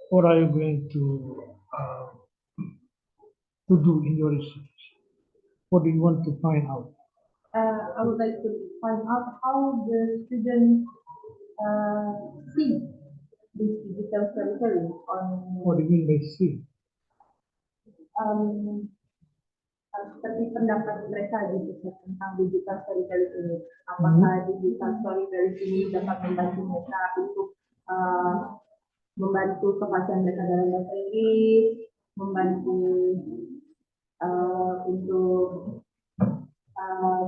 what are you going to do in your research? What do you want to find out? I would like to find out how the students see this digital storytelling on What do you mean by see? seperti pendapat mereka gitu tentang digital storytelling ini. Apakah digital storytelling ini dapat membantu mereka untuk membantu kefasihan mereka dalam bahasa Inggris, membantu untuk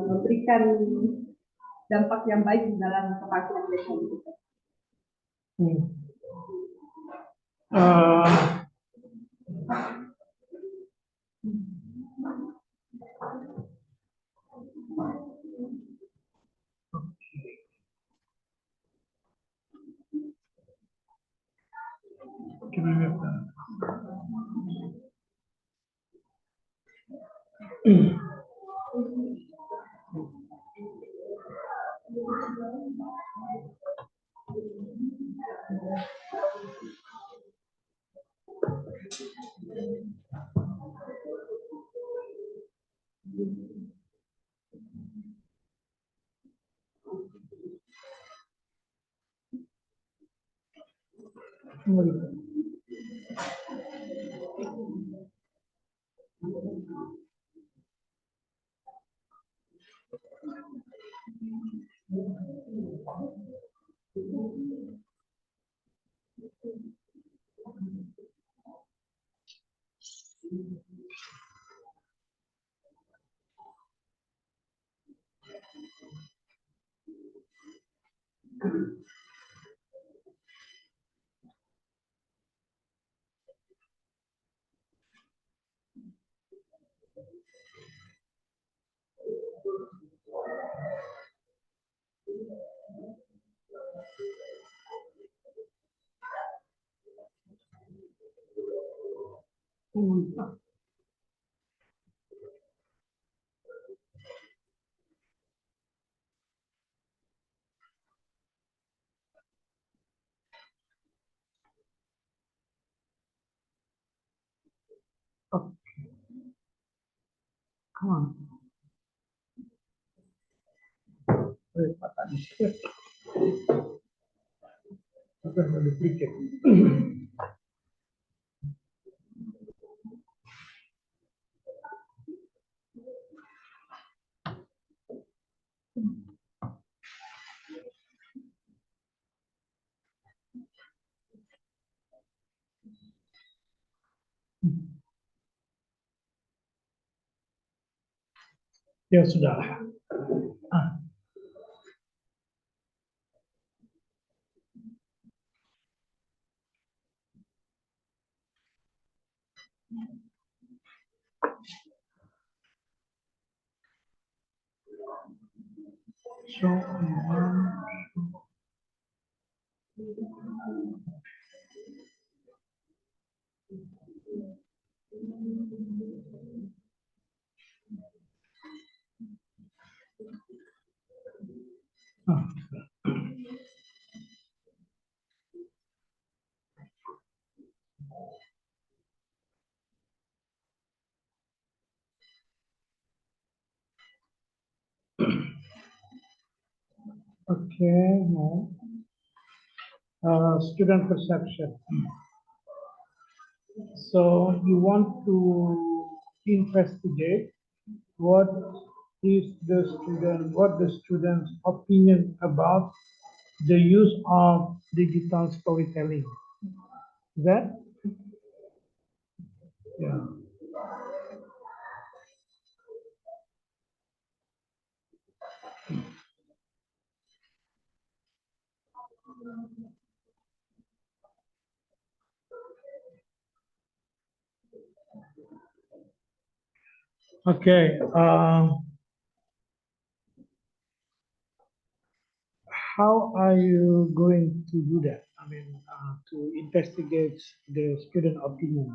memberikan dampak yang baik dalam kefasihan mereka gitu. Come on. Ya sudah. So, okay, no. Student perception. So you want to investigate what the student's opinion about the use of digital storytelling. Is that? Yeah. Okay. How are you going to do that? I mean, to investigate the student opinion.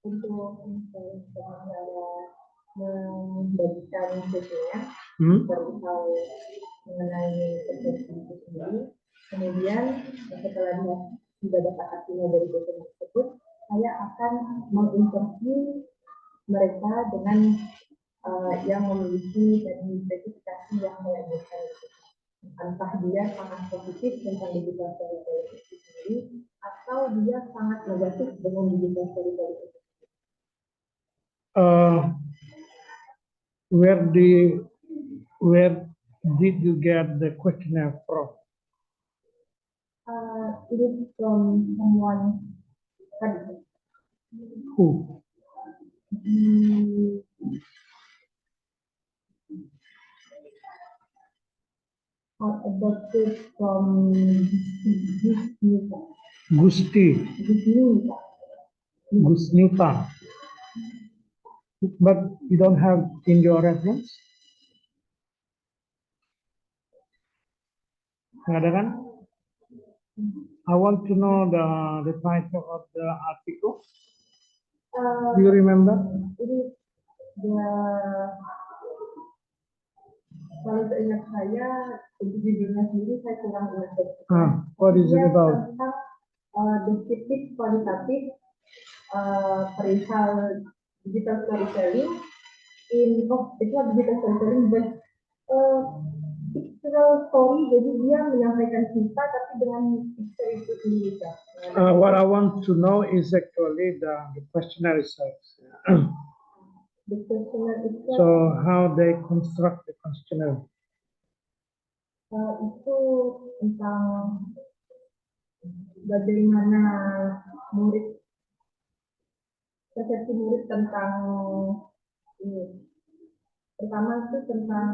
Untuk memberikan sesuatu perihal kemudian setelah dia sudah dapat artinya dari dokumen tersebut, saya akan menginterview mereka dengan yang memiliki tadi spesifikasi yang saya inginkan. Entah dia sangat positif tentang digital storytelling itu sendiri, atau dia sangat negatif dengan digital storytelling itu. Where did you get the questionnaire from? It is from someone. Who? Adopted from Gusnita. But you don't have in your reference? Nggak ada kan? I want to know the title of the article. Do you remember? It is kalau seingat saya, judulnya sendiri saya kurang ingat. What is it about? Tentang deskriptif kualitatif perihal digital storytelling itu digital storytelling dan pictorial story, jadi dia menyampaikan cerita tapi dengan picture itu sendiri. What I want to know is actually the questionnaire itself. The questionnaire itself. So how they construct the questionnaire? Itu tentang bagaimana persepsi murid tentang ini. Pertama itu tentang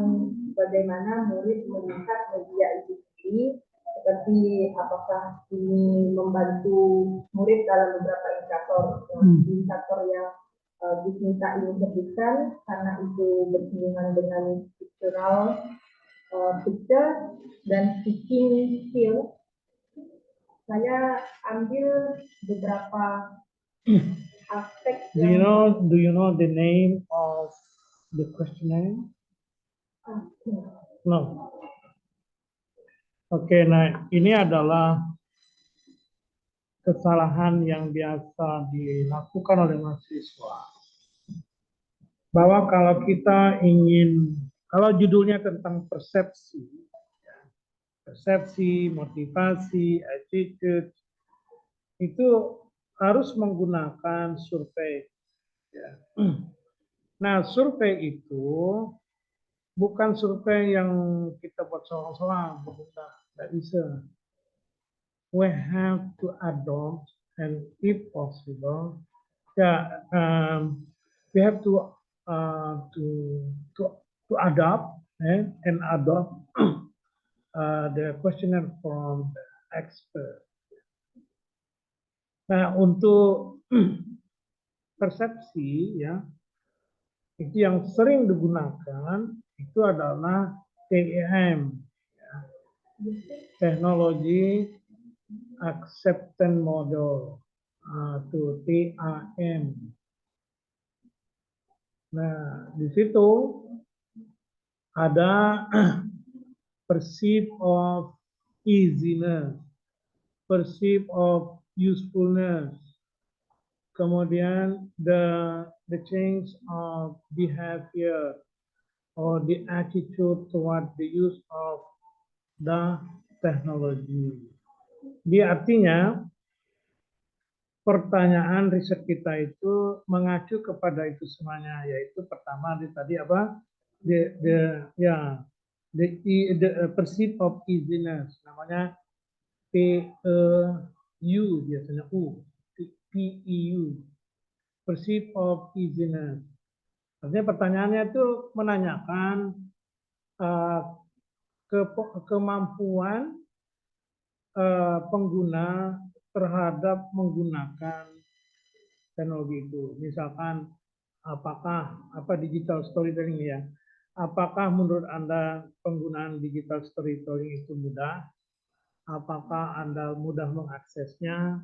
bagaimana murid melihat media itu sendiri, seperti apakah ini membantu murid dalam beberapa indikator. Indikator yang Gusnita ini sebutkan karena itu bersinggungan dengan pictorial picture dan speaking skill. Saya ambil beberapa aspek. Do you know the name of the questionnaire? No. Oke, nah ini adalah kesalahan yang biasa dilakukan oleh mahasiswa. Bahwa kalau kita kalau judulnya tentang persepsi, motivasi, attitude, itu harus menggunakan survei. Ya. Nah, survei itu bukan survei yang kita buat soal-soal, tidak bisa. We have to adopt, and if possible, we have to adopt and adopt the questionnaire from the expert. Nah, untuk persepsi ya, itu yang sering digunakan itu adalah TEM, ya. Teknologi Acceptance Model, atau TAM. Nah, di situ ada perceive of easiness, perceive of usefulness, kemudian the change of behavior or the attitude toward the use of the technology. Dia artinya pertanyaan riset kita itu mengacu kepada itu semuanya, yaitu pertama tadi apa? The perceive of easiness, namanya PEU biasanya PEU, perceive of easiness. Artinya pertanyaannya itu menanyakan kemampuan pengguna terhadap menggunakan teknologi itu. Misalkan apakah digital storytelling ya? Apakah menurut Anda penggunaan digital storytelling itu mudah? Apakah Anda mudah mengaksesnya?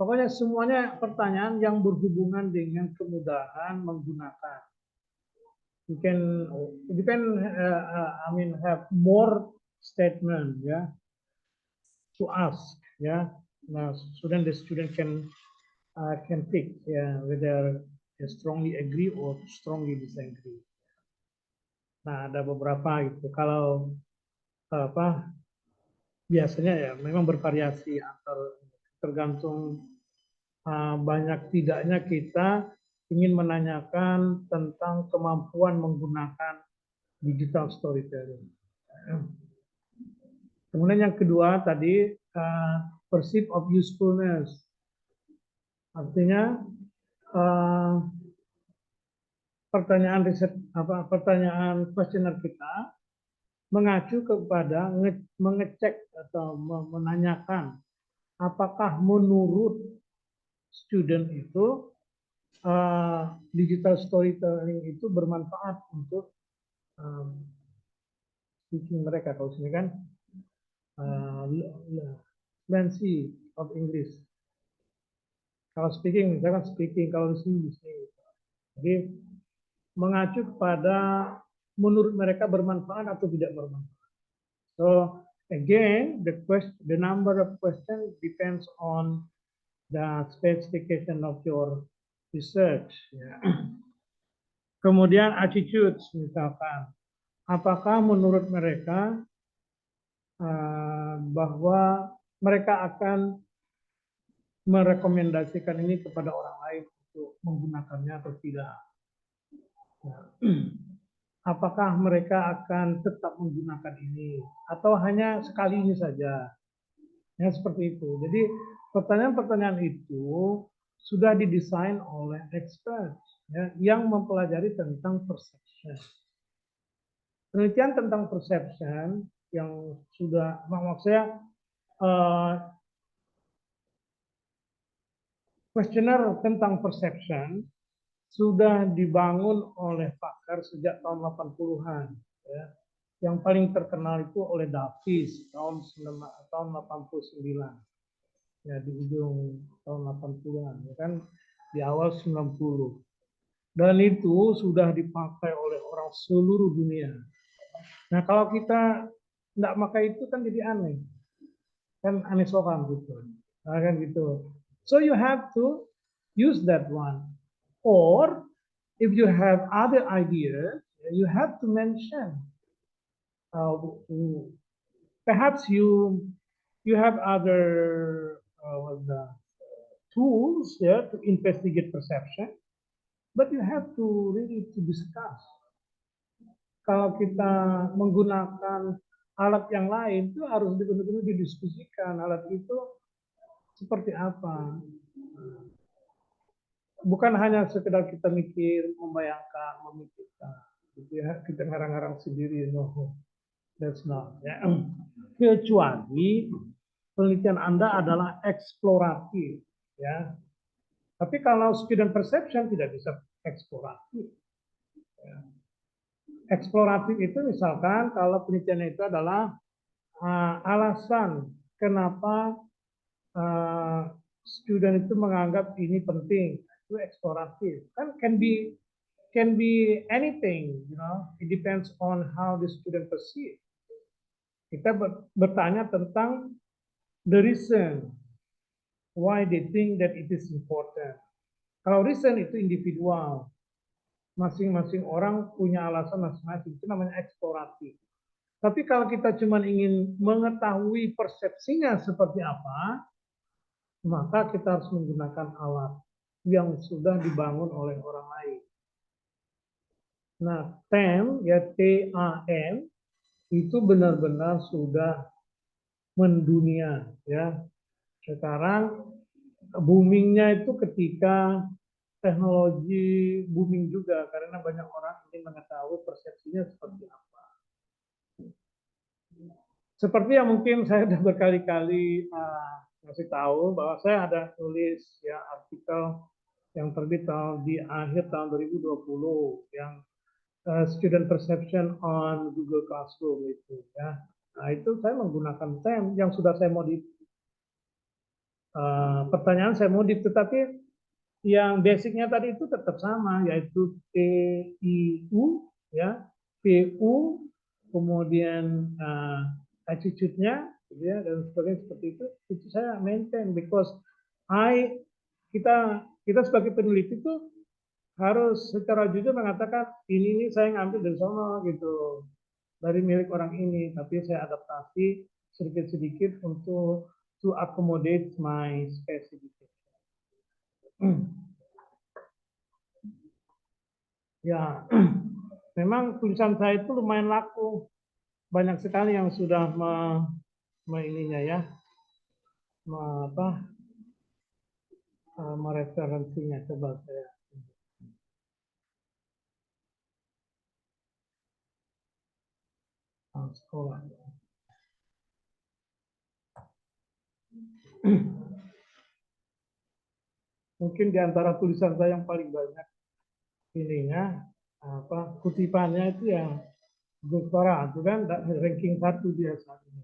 Pokoknya semuanya pertanyaan yang berhubungan dengan kemudahan menggunakan. You can have more statement ya. to ask, yeah. Now, the student can pick, yeah, whether they strongly agree or strongly disagree. Nah, ada beberapa itu. Kalau apa biasanya ya memang bervariasi tergantung banyak tidaknya kita ingin menanyakan tentang kemampuan menggunakan digital storytelling. Kemudian yang kedua tadi pursuit of usefulness, artinya pertanyaan kuesioner kita mengacu kepada mengecek atau menanyakan apakah menurut student itu digital storytelling itu bermanfaat untuk speaking mereka. Kalau sini kan fluency of English. Kalau speaking, misalkan speaking, kalau listening. Jadi mengacu kepada menurut mereka bermanfaat atau tidak bermanfaat. So again, the number of questions depends on the specification of your research. Kemudian attitudes misalkan, apakah menurut mereka bahwa mereka akan merekomendasikan ini kepada orang lain untuk menggunakannya atau tidak. Apakah mereka akan tetap menggunakan ini atau hanya sekali ini saja. Ya, seperti itu. Jadi pertanyaan-pertanyaan itu sudah didesain oleh expert ya, yang mempelajari tentang perception. Penelitian tentang perception yang sudah, maksud saya, kuesioner tentang perception sudah dibangun oleh pakar sejak tahun 80-an. Ya. Yang paling terkenal itu oleh Davis tahun 89. Ya, di ujung tahun 80-an, ya kan, di awal 90. Dan itu sudah dipakai oleh orang seluruh dunia. Nah, kalau kita tidak pakai itu kan jadi aneh. Kan aneh sokan gitu. Nah, kan gitu. So you have to use that one. Or if you have other ideas, you have to mention. Perhaps you have other tools to investigate perception, but you have to really to discuss. Kalau kita menggunakan alat yang lain itu harus benar-benar didiskusikan alat itu seperti apa. Bukan hanya sekedar kita mikir, membayangkan, memikirkan, gitu ya, kita ngarang-ngarang sendiri, no, that's not. Ya. Kecuali penelitian Anda adalah eksploratif, ya. Tapi kalau student perception tidak bisa eksploratif. Ya. Eksploratif itu misalkan kalau penelitiannya itu adalah alasan kenapa student itu menganggap ini penting. Itu eksploratif. Kan can be anything, you know. It depends on how the student perceive. Kita bertanya tentang the reason why they think that it is important. Kalau reason itu individual, masing-masing orang punya alasan masing-masing, itu namanya eksploratif. Tapi kalau kita cuma ingin mengetahui persepsinya seperti apa, maka kita harus menggunakan alat yang sudah dibangun oleh orang lain. Nah, TAM, ya TAM, itu benar-benar sudah mendunia, ya. Sekarang boomingnya itu ketika teknologi booming juga karena banyak orang ingin mengetahui persepsinya seperti apa. Seperti yang mungkin saya sudah berkali-kali ngasih tahu bahwa saya ada tulis ya artikel yang terbit di akhir tahun 2020 yang student perception on Google Classroom itu ya. Nah, itu saya menggunakan TAM yang sudah saya modif. Pertanyaan saya modif, tetapi yang basicnya tadi itu tetap sama, yaitu PIU, ya, PU, kemudian attitude-nya, gitu ya, dan sebagainya seperti itu saya maintain because kita sebagai peneliti itu harus secara jujur mengatakan ini saya ngambil dari sana gitu, dari milik orang ini, tapi saya adaptasi sedikit-sedikit untuk to accommodate my specification. Ya, memang tulisan saya itu lumayan laku, banyak sekali yang sudah ininya ya, mereferensinya. Coba saya sekolah. Mungkin di antara tulisan saya yang paling banyak ininya kutipannya itu yang Gugara itu kan ranking 1 dia saat ini.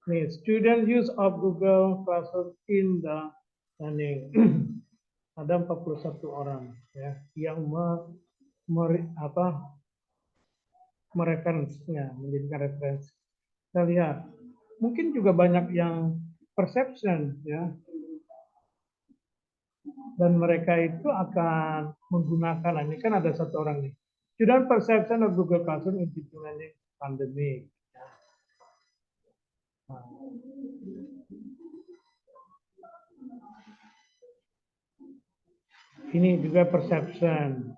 Nih, student use of Google Classroom in the learning. Ada 41 orang ya yang mereferensinya, menjadikan referensi. Kita lihat, mungkin juga banyak yang perception ya, dan mereka itu akan menggunakan, ini kan ada satu orang nih, student perception of Google Classroom in teaching learning pandemic. Nah, ini juga perception.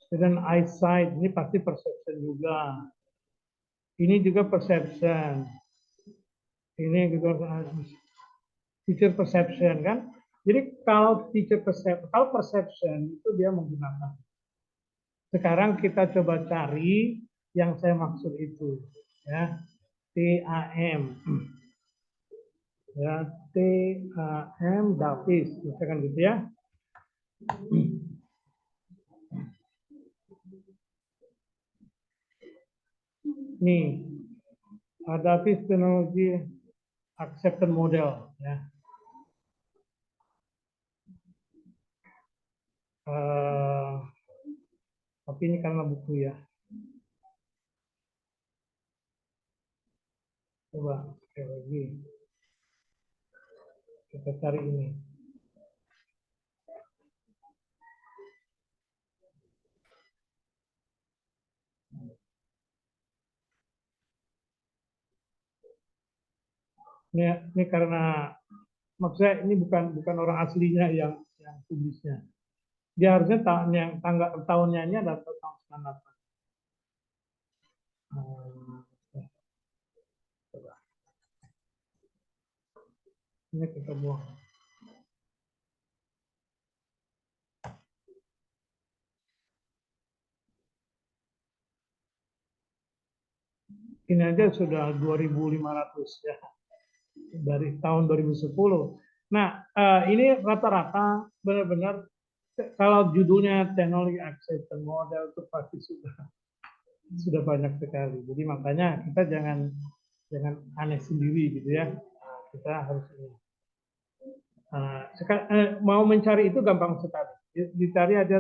Student eyesight, ini pasti perception juga. Ini juga perception. Ini juga teacher perception kan. Jadi kalau kalau perception itu dia menggunakan. Sekarang kita coba cari yang saya maksud itu, ya. TAM. Ya, TAM Davis, misalkan gitu ya. Nih, Davis Technology Acceptance Model, ya. Tapi ini karena buku ya. Coba sekali lagi kita cari ini. Ini karena maksudnya ini bukan orang aslinya yang tulisnya. Dia harusnya tahunnya ini adalah tahun 98. Ini kita buang. Ini aja sudah 2.500 ya, dari tahun 2010. Nah, ini rata-rata benar-benar kalau judulnya teknologi acceptance model itu pasti sudah banyak sekali. Jadi makanya kita jangan aneh sendiri gitu ya. Nah, kita harus mau mencari itu gampang sekali. Dicari aja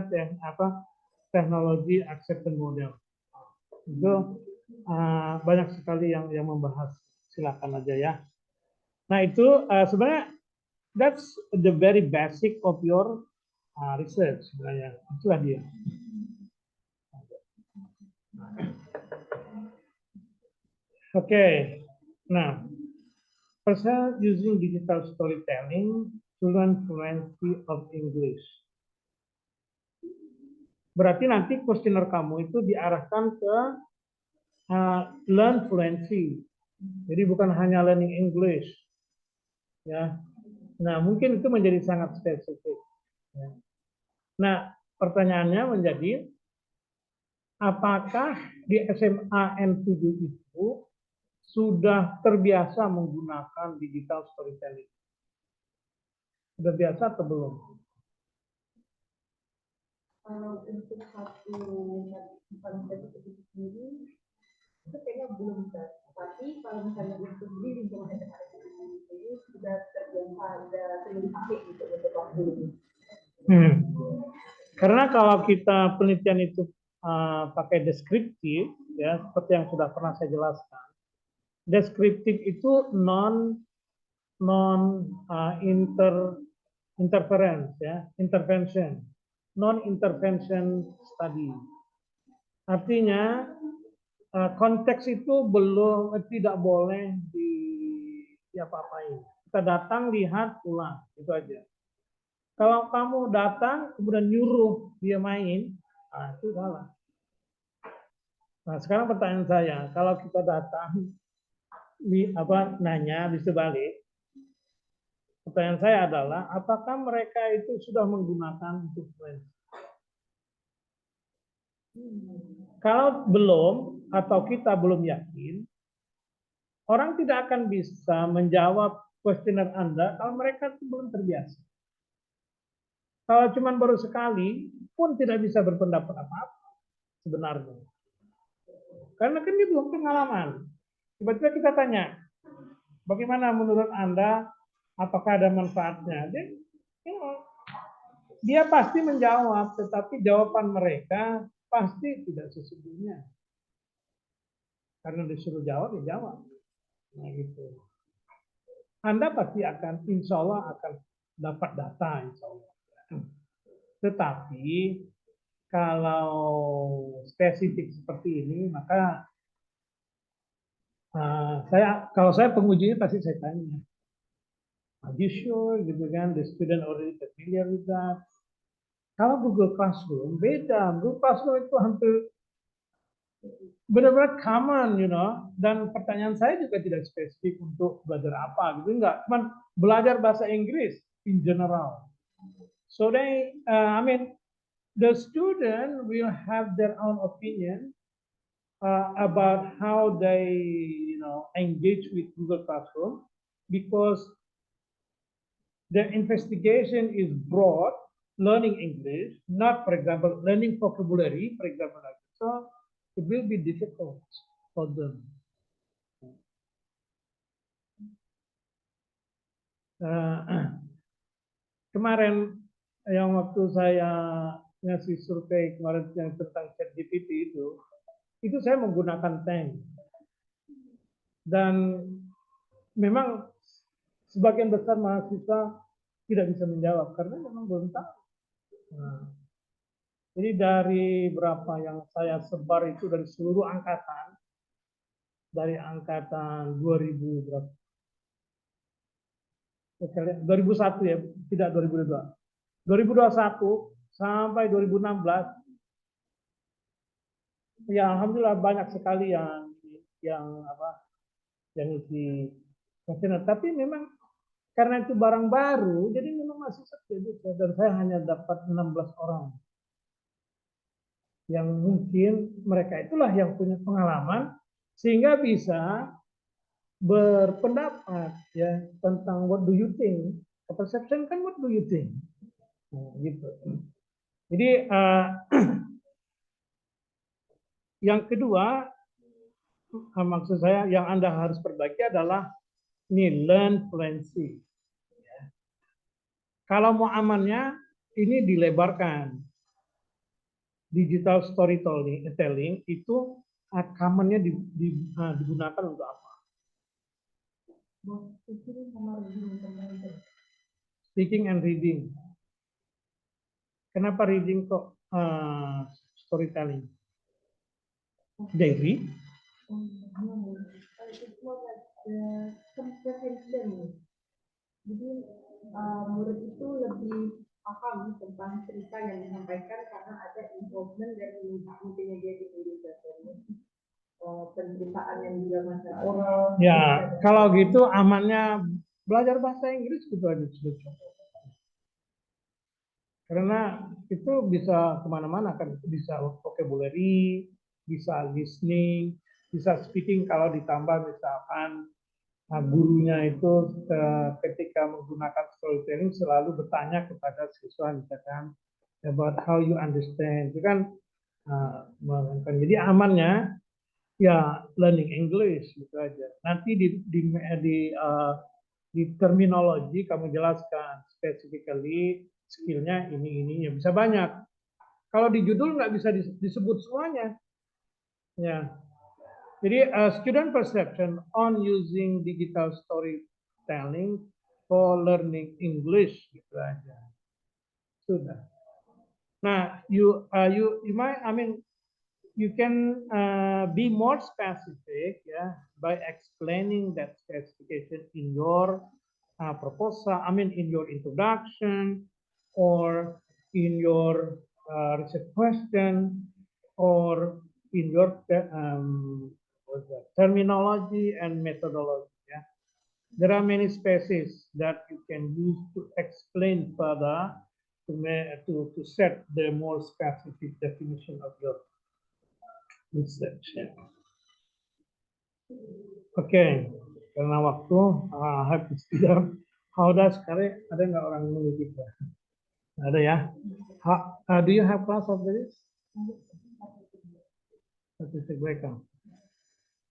teknologi acceptance model. Itu banyak sekali yang membahas, silakan aja ya. Nah itu sebenarnya that's the very basic of your research sebenarnya, itulah dia. Oke, nah person using digital storytelling to learn fluency of English. Berarti nanti kuesioner kamu itu diarahkan ke learn fluency. Jadi bukan hanya learning English. Ya. Nah, mungkin itu menjadi sangat spesifik. Ya. Nah, pertanyaannya menjadi apakah di SMA N7 itu sudah terbiasa menggunakan digital storytelling? Sudah biasa atau belum? Kalau untuk satu itu sendiri, itu kayaknya belum bisa. Tapi kalau misalnya untuk di lingkungan SMA ini sudah terbiasa, ada sering dipakai gitu untuk waktu ini. Karena kalau kita penelitian itu pakai deskriptif, ya seperti yang sudah pernah saya jelaskan. Deskriptif itu non interference, ya, intervention, non intervention study. Artinya konteks itu belum tidak boleh diapa-apain. Kita datang, lihat, pulang, itu aja. Kalau kamu datang kemudian nyuruh dia main, nah itu salah. Nah sekarang pertanyaan saya, kalau kita datang nanya bisa balik, pertanyaan saya adalah apakah mereka itu sudah menggunakan untuk friends? Kalau belum atau kita belum yakin, orang tidak akan bisa menjawab kuesioner Anda kalau mereka itu belum terbiasa. Kalau cuma baru sekali pun tidak bisa berpendapat apa-apa sebenarnya. Karena kan dia belum pengalaman. Tiba-tiba kita tanya, bagaimana menurut Anda, apakah ada manfaatnya? Dia pasti menjawab, tetapi jawaban mereka pasti tidak sesungguhnya. Karena disuruh jawab, ya jawab. Nah, gitu. Anda pasti akan, insya Allah akan dapat data, insya Allah. Tetapi kalau spesifik seperti ini, maka kalau saya pengujinya pasti saya tanya, are you sure, gitu kan, the student already familiar with that. Kalau Google Classroom beda, Google Classroom itu hampir benar-benar common, dan pertanyaan saya juga tidak spesifik untuk belajar apa, gitu enggak, cuman belajar bahasa Inggris in general. So the student will have their own opinion about how they, engage with Google Classroom because the investigation is broad, learning English, not, for example, learning vocabulary, for example. So it will be difficult for them. Kemarin yang waktu saya ngasih survei kemarin yang tentang ChatGPT itu saya menggunakan Tank. Dan memang sebagian besar mahasiswa tidak bisa menjawab karena memang belum tahu. Nah, jadi dari berapa yang saya sebar itu dari seluruh angkatan, dari angkatan 2000 berapa? 2001 ya, tidak 2002. 2021 sampai 2016, ya alhamdulillah banyak sekali yang isi kuesioner. Tapi memang karena itu barang baru, jadi memang masih sedikit. Dan saya hanya dapat 16 orang. Yang mungkin mereka itulah yang punya pengalaman sehingga bisa berpendapat ya tentang what do you think. Perception kan what do you think. Nah, gitu. Jadi yang kedua, maksud saya yang Anda harus perbaiki adalah ini learn fluency. Kalau mau amannya ini dilebarkan. Digital storytelling itu rekamannya digunakan untuk apa? Speaking and reading. Kenapa reading kok storytelling? Diary? Jadi murid itu lebih paham tentang cerita yang disampaikan karena ada involvement dari mungkinnya dia ditulis penceritaan yang juga masalah oral. Ya, kalau gitu amannya belajar bahasa Inggris gitu aja sudah cukup. Karena itu bisa kemana-mana kan, bisa vocabulary, bisa listening, bisa speaking kalau ditambah misalkan gurunya itu ketika menggunakan storytelling selalu bertanya kepada siswa misalkan about how you understand, itu kan jadi amannya ya learning English gitu aja. Nanti di terminologi kamu jelaskan specifically skillnya ini ya bisa banyak. Kalau di judul nggak bisa disebut semuanya, ya Jadi student perception on using digital storytelling for learning English gitu aja. Sudah. Nah, you might, I mean, you can be more specific, yeah, by explaining that specification in your proposal. I mean, in your introduction, or in your research question, or in your what's that, terminology and methodology. Yeah, there are many spaces that you can use to explain further to set the more specific definition of your research. Ya. Oke, karena waktu habis tidak. How does sekarang ada nggak orang nunggu kita? Ada ya. Do you have class of this? Statistik mereka.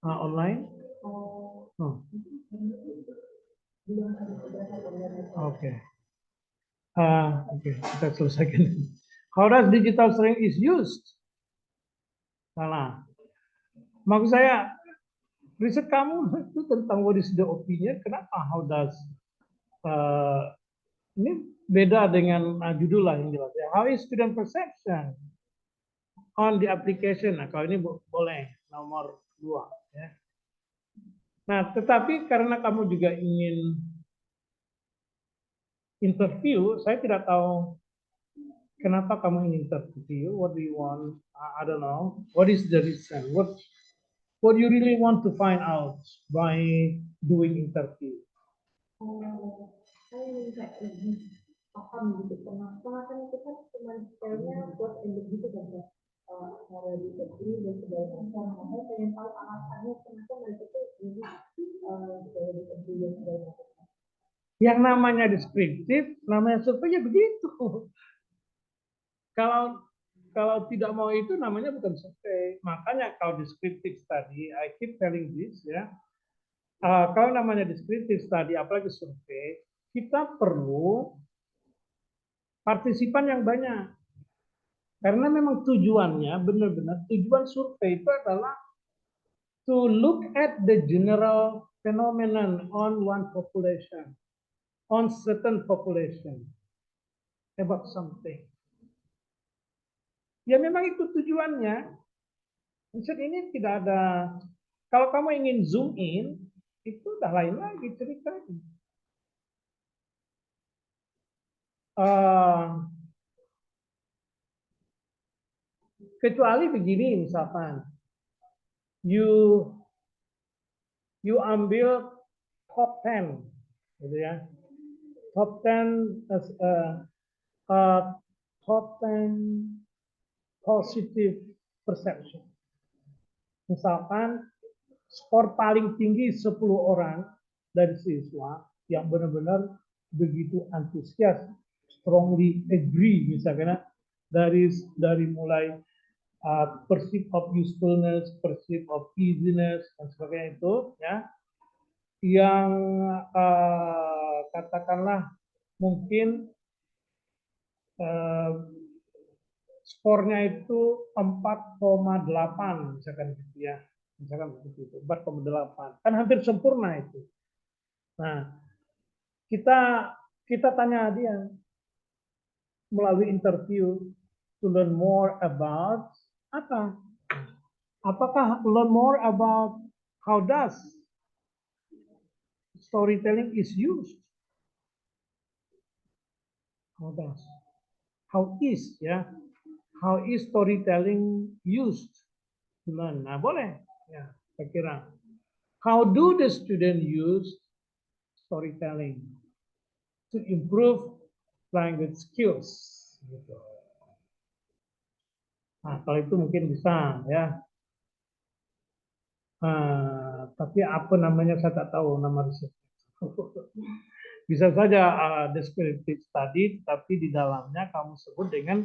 Online? Oh. Oke. Oke, kita selesaikan. How does digital sharing is used? Salah. Maksud saya, riset kamu itu tentang what is the opinion, kenapa how does ini beda dengan judul lah yang jelas ya. How is student perception on the application? Nah, kalau ini boleh nomor 2 ya. Nah, tetapi karena kamu juga ingin interview, saya tidak tahu kenapa kamu ingin interview. What do you want? I don't know. What is the reason? What you really want to find out by doing interview? Saya minta lebih paham gitu, kenapa kan itu kan cuma detailnya buat gitu kan ya, cara disetting dan segala macam. Saya pengen tahu alasannya kenapa mereka tuh ini gaya disetting dan segala macam. Yang namanya deskriptif, namanya surveinya begitu. Kalau tidak mau itu namanya bukan survei. Makanya kalau deskriptif tadi, I keep telling this ya. Kalau namanya deskriptif tadi, apalagi survei, kita perlu partisipan yang banyak. Karena memang tujuannya, benar-benar tujuan survei itu adalah to look at the general phenomenon on one population, on certain population, about something. Ya memang itu tujuannya. Maksud ini tidak ada, kalau kamu ingin zoom in, itu udah lain lagi ceritanya. Kecuali begini misalkan, you ambil top 10, gitu ya, top 10 top 10 positive perception. Misalkan skor paling tinggi 10 orang dari siswa yang benar-benar begitu antusias, strongly agree misalkan dari mulai perceive of usefulness, perceive of easiness dan sebagainya itu ya, yang katakanlah mungkin skornya itu 4,8 misalkan gitu ya, misalkan begitu itu 4,8 kan hampir sempurna itu. Nah kita tanya dia melalui interview to learn more about apa? Apakah learn more about how does storytelling is used? How is ya? How is storytelling used to learn? Nah, boleh ya, saya kira. How do the student use storytelling to improve language skills? Gitu. Nah, kalau itu mungkin bisa ya. Tapi apa namanya saya tak tahu nama riset. Bisa saja descriptive study, tapi di dalamnya kamu sebut dengan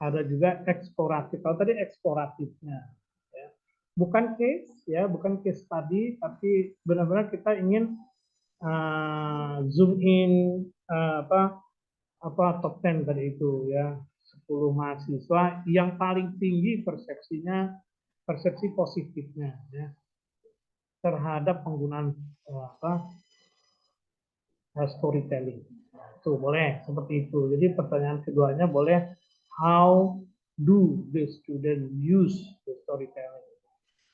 ada juga eksploratif. Kalau tadi eksploratifnya, ya. Bukan case, ya, bukan case study, tapi benar-benar kita ingin zoom in top 10 tadi itu, ya, 10 mahasiswa yang paling tinggi persepsinya, persepsi positifnya, ya. terhadap penggunaan storytelling. Tuh boleh seperti itu. Jadi pertanyaan keduanya boleh, how do the student use the storytelling?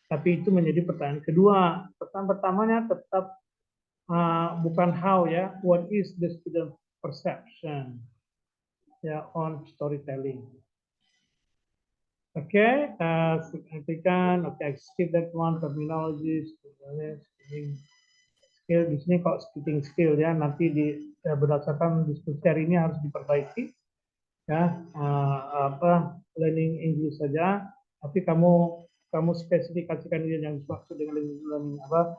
Tapi itu menjadi pertanyaan kedua. Pertanyaan pertamanya tetap bukan how ya, what is the student perception ya on storytelling. Oke, signifikan. Oke, skip that one, terminologi, skill di sini kok speaking skill ya, nanti berdasarkan diskusi hari ini harus diperbaiki ya, learning English saja, tapi kamu spesifikasikan ini yang dimaksud dengan learning apa,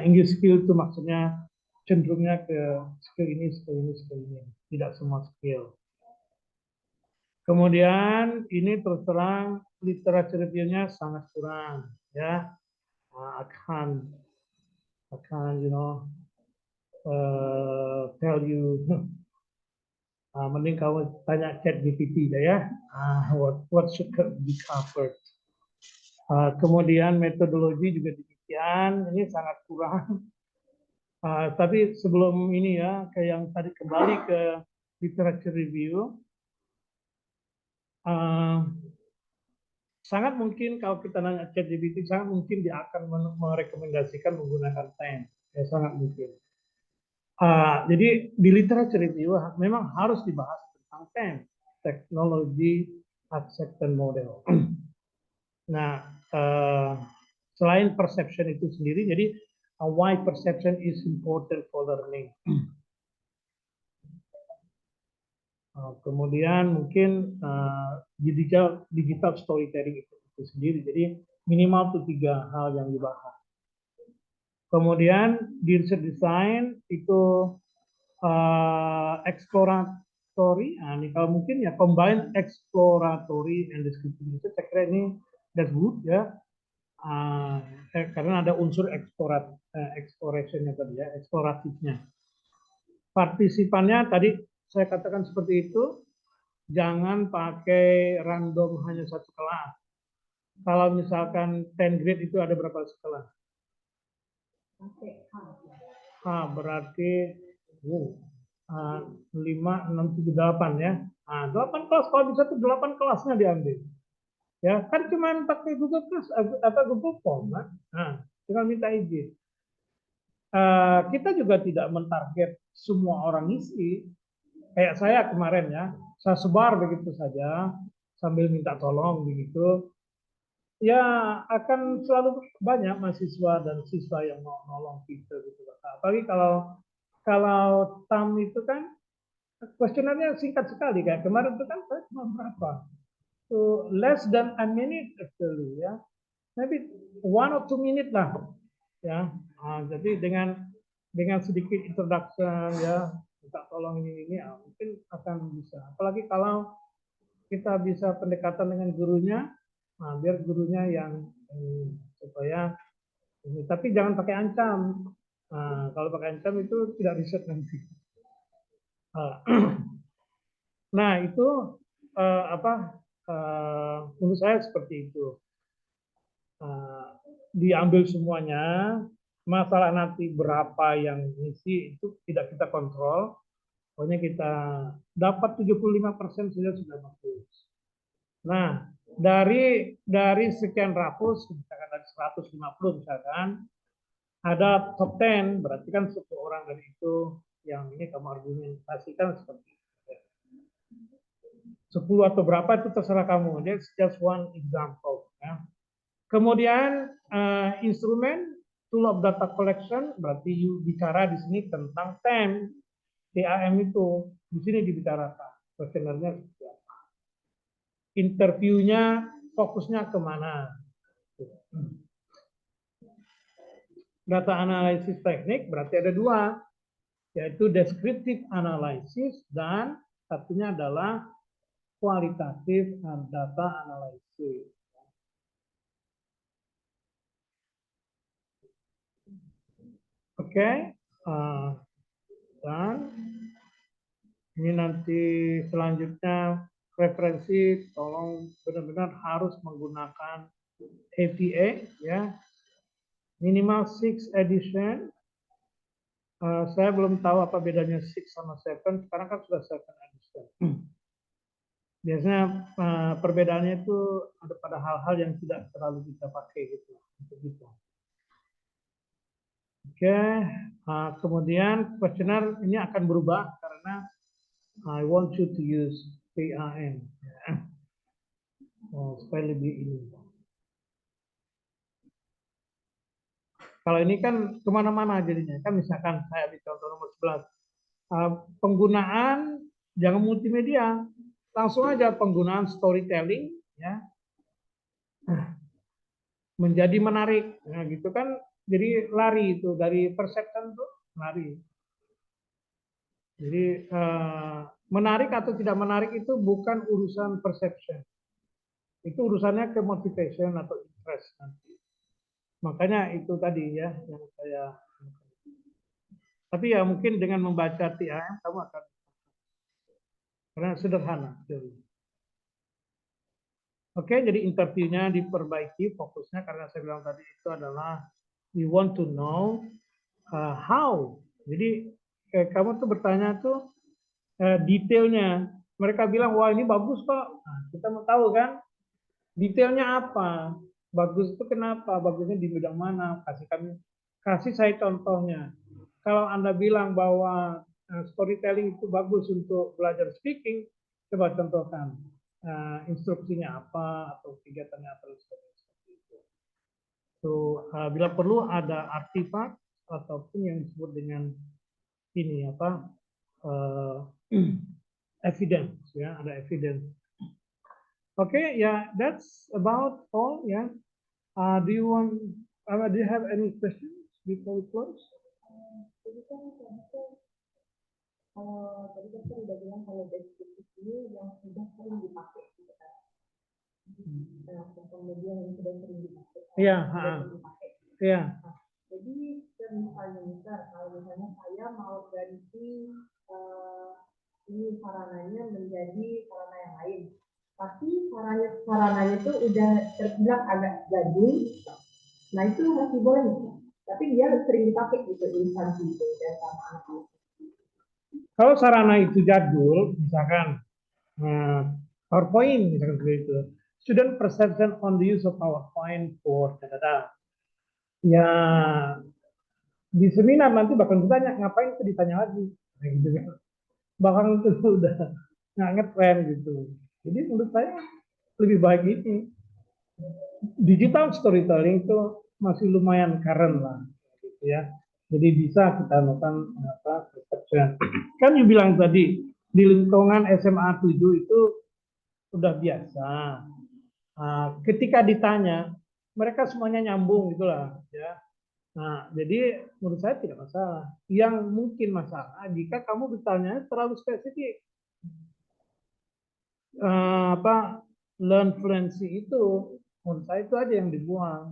English skill itu maksudnya cenderungnya ke skill ini, tidak semua skill. Kemudian ini terus terang literature review-nya sangat kurang ya, akan tell you mending kamu tanya ChatGPT ya, what should be covered. Kemudian metodologi juga demikian, ini sangat kurang. Tapi sebelum ini ya, ke yang tadi kembali ke literature review, sangat mungkin kalau kita nanya ChatGPT, sangat mungkin dia akan merekomendasikan menggunakan TEN, ya sangat mungkin. Jadi di literature review memang harus dibahas tentang TEM, teknologi acceptance model. Nah, selain perception itu sendiri, jadi why perception is important for learning. Kemudian mungkin digital storytelling itu sendiri, jadi minimal tuh 3 hal yang dibahas. Kemudian di research design itu exploratory, ini kalau mungkin ya combine exploratory and descriptive research, saya kira ini that's good ya, karena ada unsur exploration-nya tadi ya, eksploratifnya. Partisipannya tadi saya katakan seperti itu, jangan pakai random hanya satu kelas. Kalau misalkan 10 grade itu ada berapa kelas? Berarti 5, 6, 7, 8 ya. 8 kelas, kalau bisa tuh 8 kelasnya diambil. Ya, kan cuma pakai Google Class atau Google Form kan. Tinggal minta izin. Kita juga tidak mentarget semua orang isi. Kayak saya kemarin ya, saya sebar begitu saja sambil minta tolong begitu. Ya akan selalu banyak mahasiswa dan siswa yang mau nolong kita gitu. Apalagi kalau TAM itu kan kuesionernya singkat sekali, kayak kemarin itu kan saya cuma berapa? So, less than a minute actually ya, maybe 1 or 2 minutes lah ya. Jadi dengan sedikit introduction ya, minta tolong ini mungkin akan bisa. Apalagi kalau kita bisa pendekatan dengan gurunya, biar gurunya yang supaya ini. Tapi jangan pakai ancam. Kalau pakai ancam itu tidak riset nanti. Nah itu menurut saya seperti itu. Diambil semuanya, masalah nanti berapa yang ngisi itu tidak kita kontrol. Pokoknya kita dapat 75% saja sudah bagus. Nah, dari sekian ratus, misalkan dari 150 misalkan, ada top 10, berarti kan 10 orang dari itu yang ini kamu argumentasikan seperti itu. 10 atau berapa itu terserah kamu. That's just one example. Ya. Kemudian instrumen tool of data collection, berarti you bicara di sini tentang TAM itu di sini dibicarakan. Questionnaire-nya seperti apa? Interviewnya fokusnya kemana? Data analisis teknik berarti ada 2, yaitu descriptive analysis dan satunya adalah kualitatif data analisis. Oke, dan ini nanti selanjutnya referensi, tolong benar-benar harus menggunakan APA ya. Minimal 6 edition. Saya belum tahu apa bedanya 6 sama 7. Sekarang kan sudah 7 edition. Biasanya perbedaannya itu ada pada hal-hal yang tidak terlalu kita pakai gitu. Gitu. Oke, kemudian questionnaire ini akan berubah karena I want you to use PRN. Supaya lebih ini. Kalau ini kan kemana-mana jadinya. Kan misalkan saya di contoh nomor 11. Penggunaan jangan multimedia. Langsung aja penggunaan storytelling ya menjadi menarik. Nah, gitu kan jadi lari itu dari perception tuh lari. Jadi menarik atau tidak menarik itu bukan urusan perception. Itu urusannya ke motivation atau interest nanti. Makanya itu tadi ya yang saya. Tapi ya mungkin dengan membaca TAM kamu akan karena sederhana. Oke, jadi interviewnya diperbaiki fokusnya karena saya bilang tadi itu adalah we want to know how. Jadi kamu tuh bertanya tuh detailnya. Mereka bilang wah ini bagus kok. Nah, kita mau tahu kan detailnya apa. Bagus itu kenapa? Bagusnya di bidang mana? Kasih saya contohnya. Kalau Anda bilang bahwa storytelling itu bagus untuk belajar speaking, coba contohkan instruksinya apa atau kegiatannya apa seperti itu. So, bila perlu ada artifak ataupun yang disebut dengan ini apa evidence ya ada evidence. Okay, yeah, that's about all. Yeah. Do you want? Do you have any questions before we close? Jadi kan tadi dokter udah bilang kalau deskripsi ini yang sudah sering dipakai gitu kan. Kemudian yang sudah sering dipakai. Iya. Iya. Jadi misalnya kalau misalnya saya mau ganti ini sarananya menjadi sarana yang lain, tapi sarananya itu udah terbilang agak jadul, nah itu masih boleh, tapi dia sering dipakai gitu di instansi itu dan sama anak-anak. Kalau sarana itu jadul, misalkan PowerPoint, misalkan seperti itu, student perception on the use of PowerPoint for data. Ya, di seminar nanti bakal ditanya, ngapain itu ditanya lagi, nah, gitu kan. Bakal itu udah nggak ngetren gitu. Jadi menurut saya lebih baik ini. Digital storytelling itu masih lumayan current lah, gitu ya. Jadi bisa kita lakukan perception. Kan you bilang tadi di lingkungan SMA 7 itu sudah biasa. Ketika ditanya, mereka semuanya nyambung gitulah, ya. Nah, jadi menurut saya tidak masalah. Yang mungkin masalah jika kamu bertanya terlalu spesifik. Learn fluency itu menurut saya itu aja yang dibuang.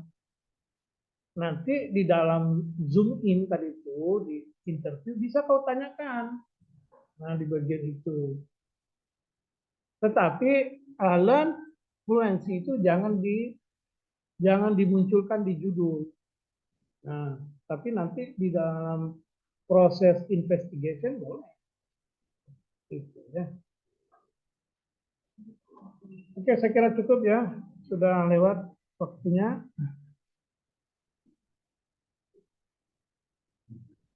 Nanti di dalam zoom in tadi itu di interview bisa kau tanyakan. Nah, di bagian itu. Tetapi learn fluency itu jangan dimunculkan di judul. Nah, tapi nanti di dalam proses investigation boleh. Itu ya. Oke, saya kira cukup ya. Sudah lewat waktunya.